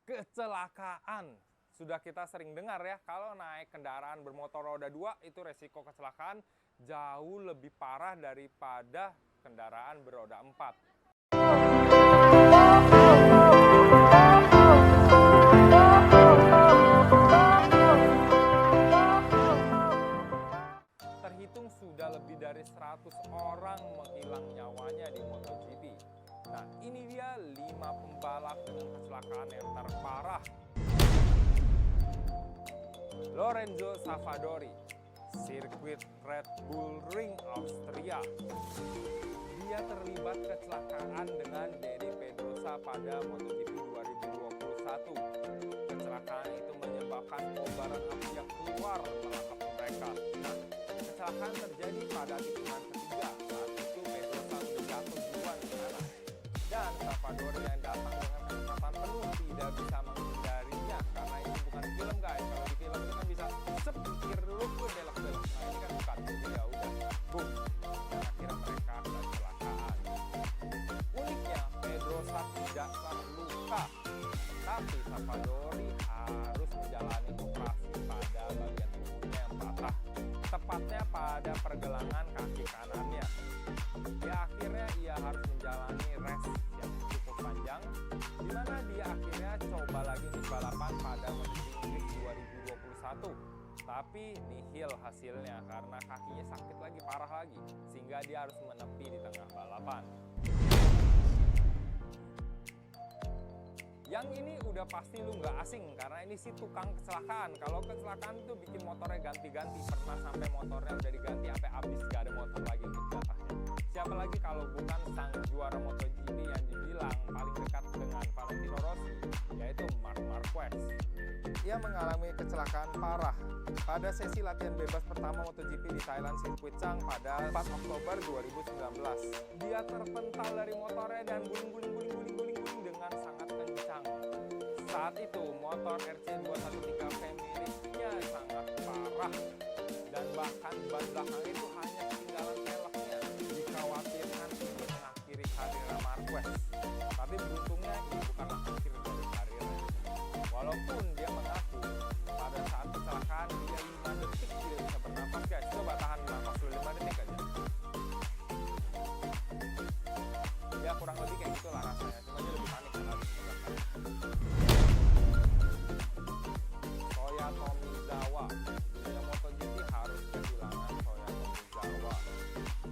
Kecelakaan. Sudah kita sering dengar ya, kalau naik kendaraan bermotor roda 2 itu resiko kecelakaan jauh lebih parah daripada kendaraan beroda 4. Terhitung sudah lebih dari 100 orang menghilang nyawanya di MotoGP. Nah, ini dia 5 pembalap dengan kecelakaan yang terparah. Lorenzo Savadori, sirkuit Red Bull Ring, Austria. Dia terlibat kecelakaan dengan Dani Pedrosa pada MotoGP 2021. Kecelakaan itu menyebabkan kobaran api yang keluar melahap mereka. Nah, kecelakaan terjadi pada tikungan ketiga. Saat itu Pedrosa sudah jatuh duluan ke sana. Dan Savadori yang datang dengan kecepatan penuh tidak bisa menghindarinya karena ini bukan film guys. Kalau di film itu kan bisa sepikir dulu ke belok-belok. Nah ini kan bukan, jadi ya udah boom. Dan akhirnya mereka kecelakaan. Uniknya Pedrosa tidak terluka, tapi Savadori harus menjalani operasi pada bagian tubuhnya yang patah, tepatnya pada pergelangan kaki kanannya. Ya akhirnya ia harus menjalani rest yang cukup panjang, di mana dia akhirnya coba lagi untuk balapan pada MotoGP Inggris 2021. Tapi nihil hasilnya karena kakinya sakit lagi, parah lagi, sehingga dia harus menepi di tengah balapan. Yang ini udah pasti lu nggak asing karena ini sih tukang kecelakaan. Kalau kecelakaan tuh bikin motornya ganti-ganti, pernah sampai motornya udah diganti sampai habis gak ada motor lagi untuk jatahnya. Siapa lagi kalau bukan sang juara MotoGP yang dibilang paling dekat dengan Valentino Rossi, yaitu Marc Marquez. Ia mengalami kecelakaan parah pada sesi latihan bebas pertama MotoGP di Thailand Sirkuit Chang pada 4 Oktober 2019. Dia terpental dari motornya dan guling-guling dengan sangat kencang. Saat itu motor RC213V miliknya sangat parah dan bahkan ban belakang itu hanya ketinggalan peleknya. Dikhawatirkan ini mengakhiri karir Marquez, tapi beruntungnya ini bukanlah akhir dari karirnya. Walaupun dia mengaku pada saat kecelakaan dia 5 detik tidak bisa bernafas guys. Coba tahan nafas dulu 5 detik aja. Ya kurang lebih kayak gitulah rasanya, cuma dia lebih panik karena habis kecelakaan. Shoya Tomizawa, dunia MotoGP harus kehilangan Shoya Tomizawa.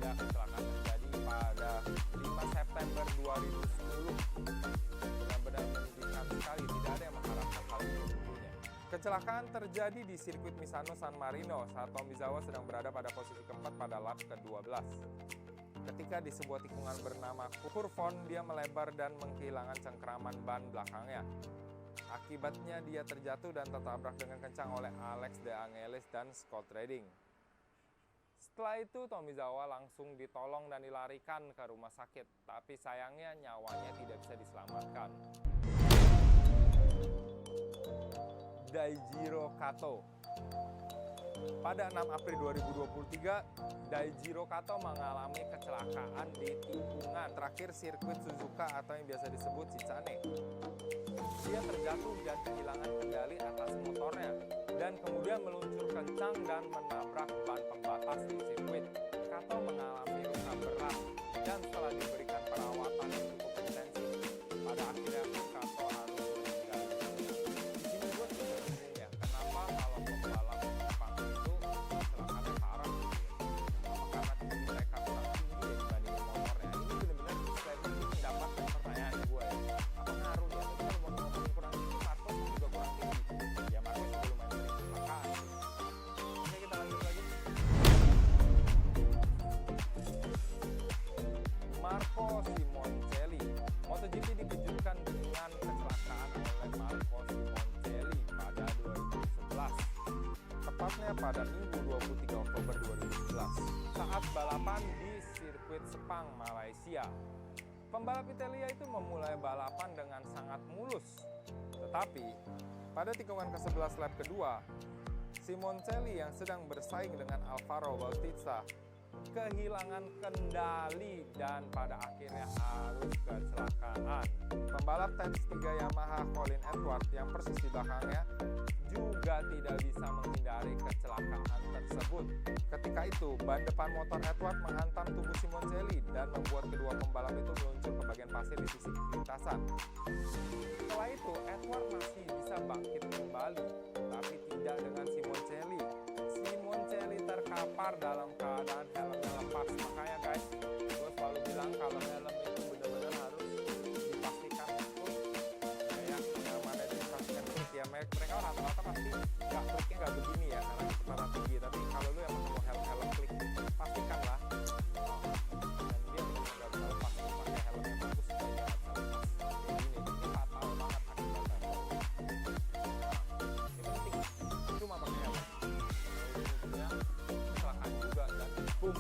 Ya kecelakaan terjadi pada 5 September 2010. Benar-benar menyedihkan sekali, tidak ada yang mengharapkan hal ini tentunya. Kecelakaan terjadi di sirkuit Misano San Marino saat Tomizawa sedang berada pada posisi keempat pada lap ke-12. Ketika di sebuah tikungan bernama Kurvon, dia melebar dan kehilangan cengkeraman ban belakangnya. Akibatnya dia terjatuh dan tertabrak dengan kencang oleh Alex De Angelis dan Scott Redding. Setelah itu Tomizawa langsung ditolong dan dilarikan ke rumah sakit, tapi sayangnya nyawanya tidak bisa diselamatkan. Daijiro Kato. Pada 6 April 2023, Daijiro Kato mengalami kecelakaan di tikungan terakhir sirkuit Suzuka atau yang biasa disebut Shitsane. Dia terjatuh dan kehilangan kendali atas motornya dan kemudian meluncur kencang dan menabrak ban pembatas di sirkuit. Kato mengalami luka berat dan setelah diberikan perawatan yang cukup intensif, pada akhirnya Kato harus meninggal dunia. Di sini gue sebenarnya bingung ya, kenapa kalau pembalap Jepang itu kecelakaannya parah gitu ya? Apa karena tinggi mereka kurang tinggi ya dibandingin motornya? Ini benar-benar disclaimer ini pendapat dan pertanyaan gue ya. Apa ngaruh ya? Tapi kalau mau ngomongin kurang tinggi, Marcos juga kurang tinggi. Ya Marcos juga lumayan sering kecelakaan. Oke, kita lanjut lagi. Marco Simoncelli. MotoGP dikejutkan dengan kecelakaan oleh Marco Simoncelli pada 2011. Tepatnya pada Minggu 23 Oktober 2011 saat balapan di sirkuit Sepang, Malaysia. Pembalap Italia itu memulai balapan dengan sangat mulus. Tetapi pada tikungan ke-11 lap kedua, Simoncelli yang sedang bersaing dengan Alvaro Bautista kehilangan kendali, dan pada akhirnya harus kecelakaan. Pembalap Tet 3 Yamaha Colin Edwards yang persis di belakangnya juga tidak bisa menghindari kecelakaan tersebut. Ketika itu, ban depan motor Edwards menghantam tubuh Simoncelli dan membuat kedua pembalap itu meluncur ke bagian pasir di sisi lintasan. Setelah itu, Edwards masih bisa bangkit kembali, tapi tidak dengan Simoncelli. Simoncelli terkapar dalam keadaan helmnya lepas. Makanya guys, gue selalu bilang kalau helm itu benar-benar harus dipastikan full. Kayak yang mana dipastikan full ya, mereka rata-rata pasti kliknya nggak begini ya karena kecepatan tinggi. Tapi kalau lu yang mau helm klik, pastikanlah dan dia benar-benar nggak bisa lepas pakai helm yang bagus supaya nggak bisa lepas. Ini fatal banget akibatnya. Ini penting, cuma pakai helm. Kecelakaan juga dan boom,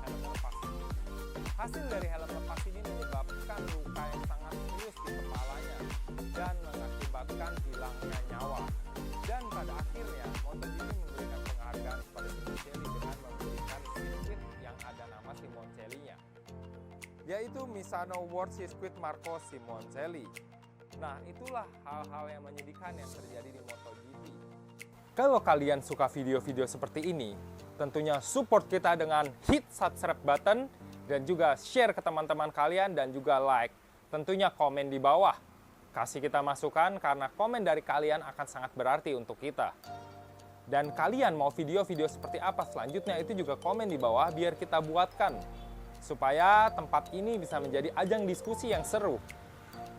helm lepas. Hasil dari helm lepas ini menyebabkan luka yang sangat serius di kepalanya dan mengakibatkan hilangnya nyawa. Dan pada akhirnya MotoGP memberikan penghargaan kepada Simoncelli dengan memberikan sirkuit yang ada nama Simoncelli-nya, yaitu Misano World Circuit Marco Simoncelli. Nah, itulah hal-hal yang menyedihkan yang terjadi di MotoGP. Kalau kalian suka video-video seperti ini, tentunya support kita dengan hit subscribe button dan juga share ke teman-teman kalian dan juga like. Tentunya komen di bawah. Kasih kita masukan karena komen dari kalian akan sangat berarti untuk kita. Dan kalian mau video-video seperti apa selanjutnya itu juga komen di bawah biar kita buatkan. Supaya tempat ini bisa menjadi ajang diskusi yang seru.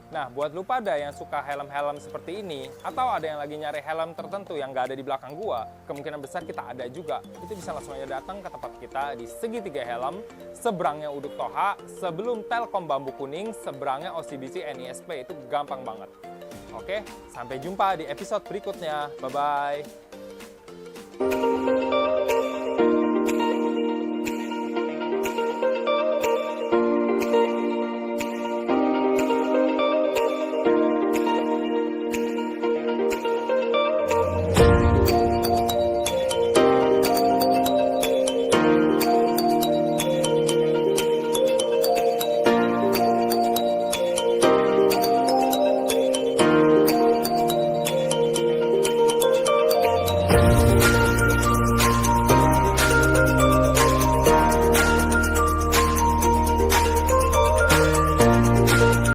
Nah, buat lu pada yang suka helm-helm seperti ini, atau ada yang lagi nyari helm tertentu yang nggak ada di belakang gua, kemungkinan besar kita ada juga. Itu bisa langsung aja datang ke tempat kita di Segitiga Helm, seberangnya Uduk Toha, sebelum Telkom Bambu Kuning, seberangnya OCBC NISP, itu gampang banget. Oke, sampai jumpa di episode berikutnya. Bye-bye.